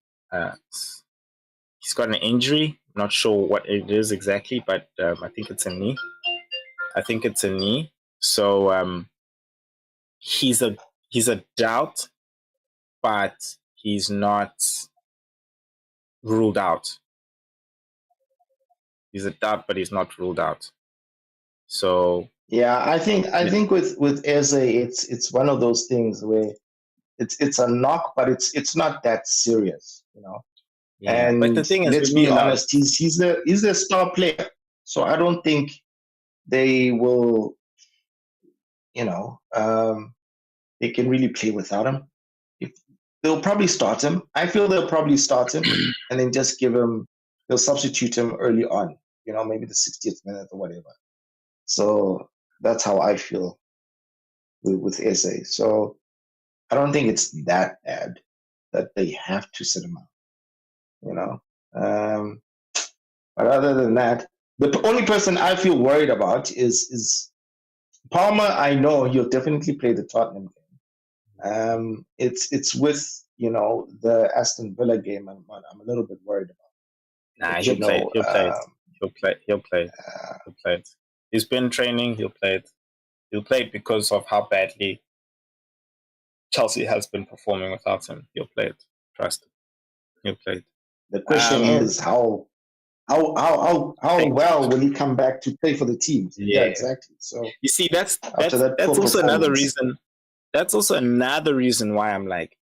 S1: he's got an injury. I'm not sure what it is exactly, but I think it's a knee. So he's a doubt, but he's not ruled out. He's a doubt, but he's not ruled out. So
S2: yeah, I think with Eze, it's one of those things where it's a knock, but it's not that serious, you know.
S1: Yeah,
S2: and
S1: but the thing is,
S2: let's be honest, he's the star player, so I don't think they will, you know, they can really play without him. They'll probably start him. I feel they'll probably start him and then just they'll substitute him early on, you know, maybe the 60th minute or whatever. So that's how I feel with Eze. So I don't think it's that bad that they have to sit him out, you know. But other than that, the only person I feel worried about is Palmer. I know he'll definitely play the Tottenham game. It's with, you know, the Aston Villa game. I'm a little bit worried about.
S1: Nah, he'll play it. He's been training. He'll play it. He'll play it because of how badly Chelsea has been performing without him. He'll play it. Trust him. He'll play it.
S2: The question is how well will he come back to play for the team? Yeah, exactly. So
S1: you see, that's also another reason. That's also another reason why I'm like,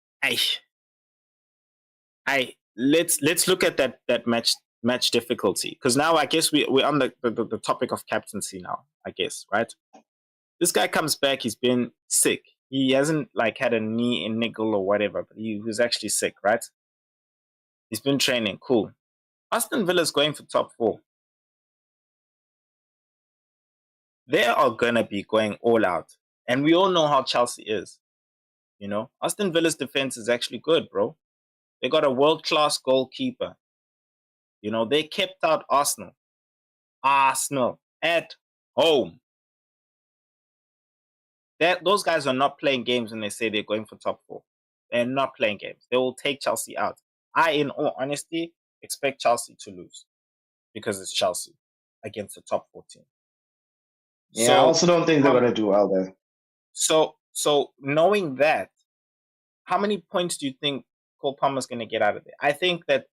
S1: let's look at that match difficulty, because now I guess we're on the topic of captaincy now, I guess, right? This guy comes back, he's been sick. He hasn't like had a knee niggle or whatever, but he was actually sick, right? He's been training, cool. Aston Villa's going for top 4. They are gonna be going all out, and we all know how Chelsea is. You know, Aston Villa's defense is actually good, bro. They got a world-class goalkeeper. You know, they kept out Arsenal at home. Those guys are not playing games when they say they're going for top 4. They're not playing games. They will take Chelsea out. I, in all honesty, expect Chelsea to lose because it's Chelsea against the top 4 team.
S2: Yeah, so, I also don't think they're going to do well there.
S1: So knowing that, how many points do you think Cole Palmer's going to get out of there? I think that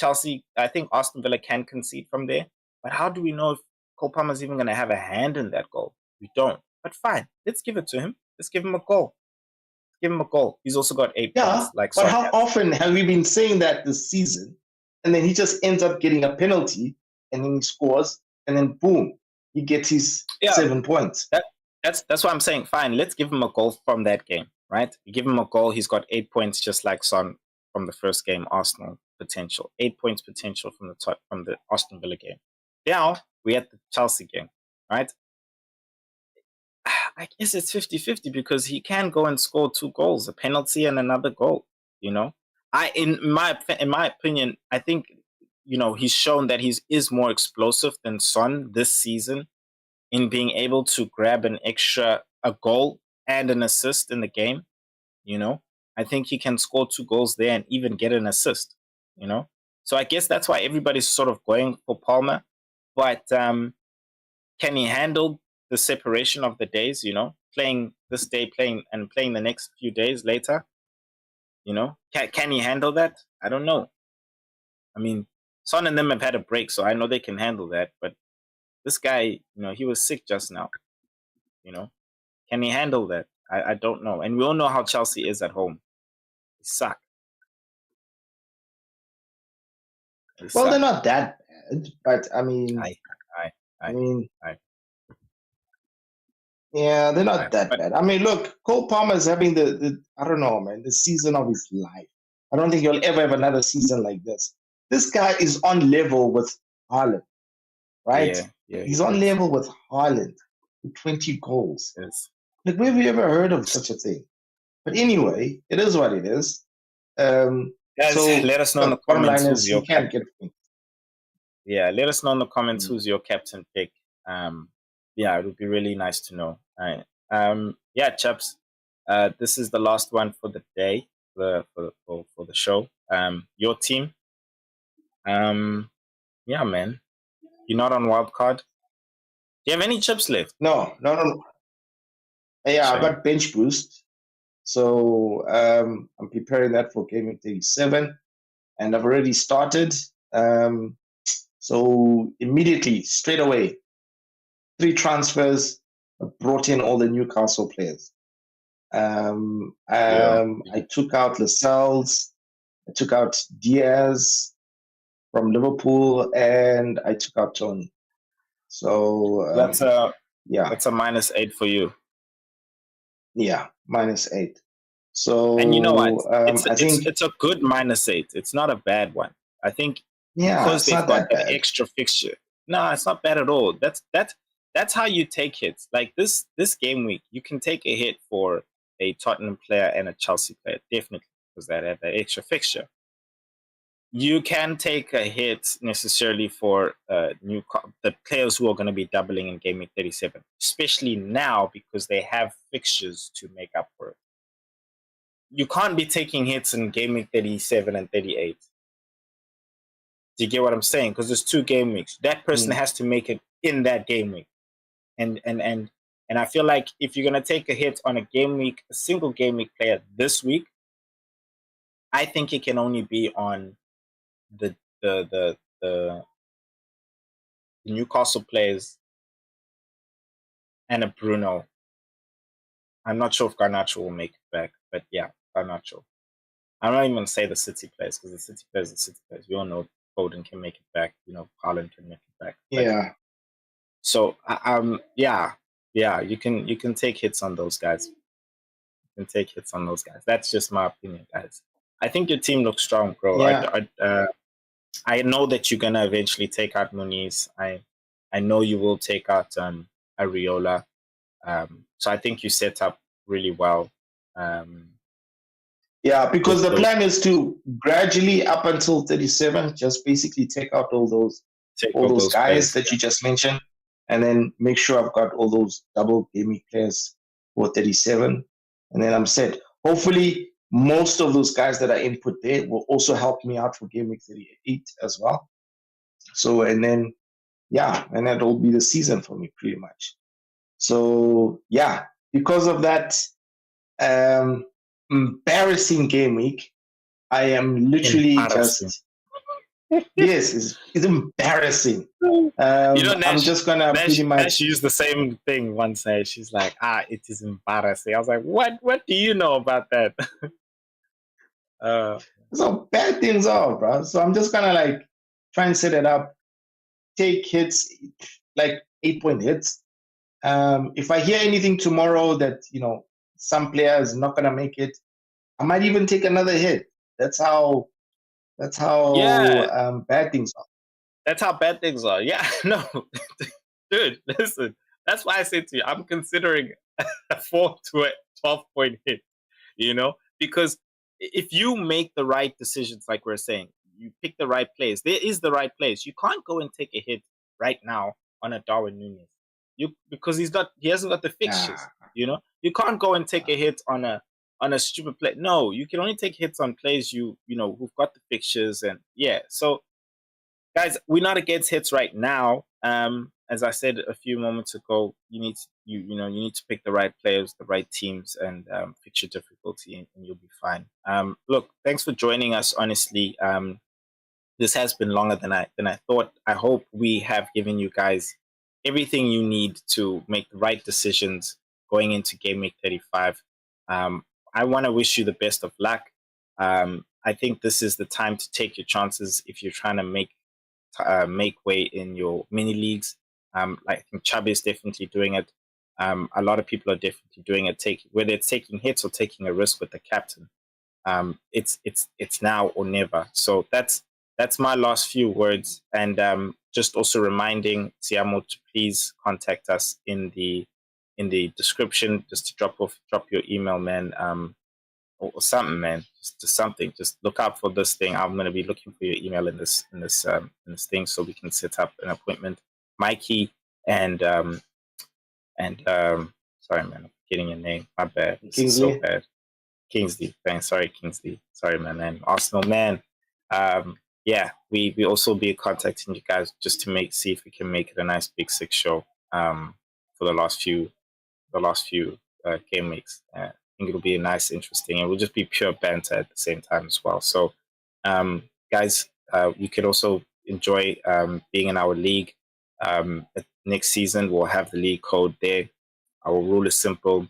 S1: Aston Villa can concede from there, but how do we know if Cole Palmer's even going to have a hand in that goal? We don't. But fine, let's give it to him. Let's give him a goal. Give him a goal. He's also got 8 points.
S2: But how often have we been saying that this season? And then he just ends up getting a penalty, and then he scores, and then boom, he gets his 7 points.
S1: That's what I'm saying. Fine, let's give him a goal from that game, right? You give him a goal, he's got 8 points, just like Son from the first game. Arsenal potential, 8 points potential from the Aston Villa game. Now we're at the Chelsea game, right? I guess it's 50-50 because he can go and score 2 goals, a penalty and another goal. You know, in my opinion, I think, you know, he's shown that he is more explosive than Son this season in being able to grab a goal and an assist in the game. You know, I think he can score 2 goals there and even get an assist. You know, so I guess that's why everybody's sort of going for Palmer. But can he handle the separation of the days, you know, playing this day, playing the next few days later? You know, can he handle that? I don't know. I mean, Son and them have had a break, so I know they can handle that. But this guy, you know, he was sick just now. You know, can he handle that? I don't know. And we all know how Chelsea is at home. They suck.
S2: They're not that bad, but I mean, yeah, they're not that bad. I mean, look, Cole Palmer is having I don't know, man, the season of his life. I don't think he'll ever have another season like this. this guy is on level with Haaland, right?
S1: Yeah,
S2: He's on level with Haaland with 20 goals.
S1: Yes.
S2: Like, where have you ever heard of such a thing? But anyway, it is what it is.
S1: Guys,
S2: So
S1: let us know in the
S2: bottom
S1: comments
S2: line
S1: who's
S2: is he
S1: your
S2: can't
S1: captain.
S2: get me.
S1: Yeah, let us know in the comments who's your captain pick. Yeah, it would be really nice to know. All right. Yeah, chaps. This is the last one for the day, for the show. Your team. Yeah, man. You're not on wildcard. Do you have any chips left?
S2: No. Yeah, I
S1: Shame.
S2: got bench boost. So I'm preparing that for Gameweek 37. And I've already started. So immediately, straight away, 3 transfers, brought in all the Newcastle players. I took out Lascelles, I took out Diaz from Liverpool, and I took out Tony. So
S1: That's a
S2: yeah,
S1: that's a -8 for you.
S2: yeah, -8. So
S1: And you know what?
S2: I think
S1: It's a good -8. It's not a bad one. I think
S2: yeah,
S1: because
S2: it's
S1: they've
S2: not
S1: got
S2: that
S1: that
S2: bad.
S1: extra fixture. No, it's not bad at all. That's how you take hits. Like this game week, you can take a hit for a Tottenham player and a Chelsea player, definitely, because they have that extra fixture. You can take a hit necessarily for the players who are going to be doubling in Game Week 37, especially now because they have fixtures to make up for it. You can't be taking hits in Game Week 37 and 38. Do you get what I'm saying? Because there's 2 game weeks. That person has to make it in that game week. And I feel like if you're gonna take a hit on a single game week player this week, I think it can only be on the Newcastle players and a Bruno. I'm not sure if Garnacho will make it back, but yeah, Garnacho. I'm not even gonna say the City players because the City players are City players. We all know Foden can make it back. You know, Haaland can make it back. But,
S2: Yeah.
S1: so yeah, you can take hits on those guys. You can take hits on those guys. That's just my opinion, guys. I think your team looks strong, bro.
S2: Yeah.
S1: I know that you're gonna eventually take out Muniz. I know you will take out Areola. So I think you set up really well.
S2: Yeah, because
S1: With
S2: the
S1: those,
S2: plan is to gradually up until 37, just basically take out all those
S1: those
S2: guys
S1: players.
S2: that you just mentioned, and then make sure I've got all those double gaming players for 37, and then I'm set. Hopefully, most of those guys that I input there will also help me out for Game Week 38 as well. So, and then yeah, and that'll be the season for me pretty much. So yeah, because of that embarrassing game week, I am literally just yes, it's embarrassing. I'm just gonna pretty much.
S1: Nash used the same thing once. She's like, it is embarrassing. I was like, what do you know about that?
S2: So bad things are, bro. So I'm just gonna like try and set it up, take hits, like 8-point hits. If I hear anything tomorrow that some player is not gonna make it, I might even take another hit. That's how
S1: Yeah.
S2: bad things are.
S1: That's how bad things are. Yeah, no, dude, listen. That's why I said to you, I'm considering a 4 to a 12-point hit. Because if you make the right decisions, like we're saying, you pick the right plays. There is the right place. You can't go and take a hit right now on a Darwin Nunez. Because he hasn't got the fixtures. You can't go and take a hit on a stupid play. No, you can only take hits on plays who've got the fixtures, and yeah. So guys, we're not against hits right now. As I said a few moments ago, you need to pick the right players, the right teams, and fixture difficulty, and you'll be fine. Look, thanks for joining us. Honestly, this has been longer than I thought. I hope we have given you guys everything you need to make the right decisions going into Game Week 35. I want to wish you the best of luck. I think this is the time to take your chances if you're trying to make way in your mini leagues. I think Chubby is definitely doing it. A lot of people are definitely doing it. Whether it's taking hits or taking a risk with the captain. It's now or never. So that's that's my last few words. And just also reminding Siamo to please contact us in the description, just to drop your email, man. Or something, man. Just something. Just look out for this thing. I'm gonna be looking for your email in this thing, so we can set up an appointment. Mikey and sorry, man, I'm getting your name. My bad. This is so bad. Kingsley. Thanks. Sorry, Kingsley. Sorry, man. And Arsenal, man. Yeah, we also be contacting you guys just to see if we can make it a nice big six show. For the last few game weeks. I think it'll be nice, interesting, and we'll just be pure banter at the same time as well. So, guys, you could also enjoy being in our league. Next season, we'll have the league code there. Our rule is simple.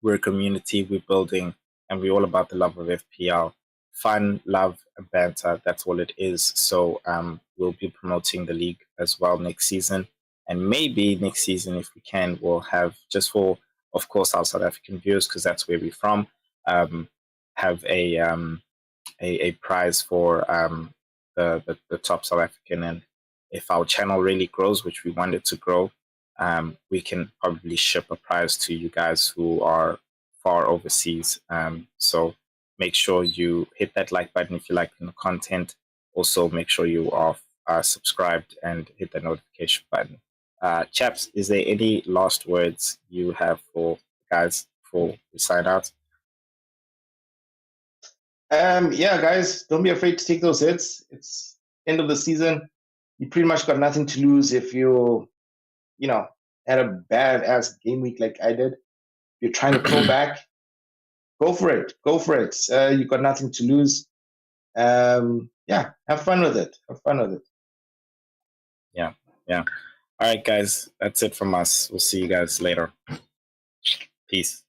S1: We're a community, we're building, and we're all about the love of FPL. Fun, love, and banter, that's all it is. So we'll be promoting the league as well next season. And maybe next season, if we can, we'll have, just for, of course, our South African viewers, because that's where we're from, have a prize for the top South African. And if our channel really grows, which we want it to grow, we can probably ship a prize to you guys who are far overseas. So make sure you hit that like button if you like the content. Also, make sure you are subscribed and hit the notification button. Chaps, is there any last words you have for guys before we sign out?
S2: Yeah, guys, don't be afraid to take those hits. It's end of the season. You pretty much got nothing to lose if you had a bad ass game week like I did. If you're trying to pull back, go for it. Go for it. You got nothing to lose. Yeah, have fun with it. Have fun with it.
S1: Yeah. All right, guys, that's it from us. We'll see you guys later. Peace.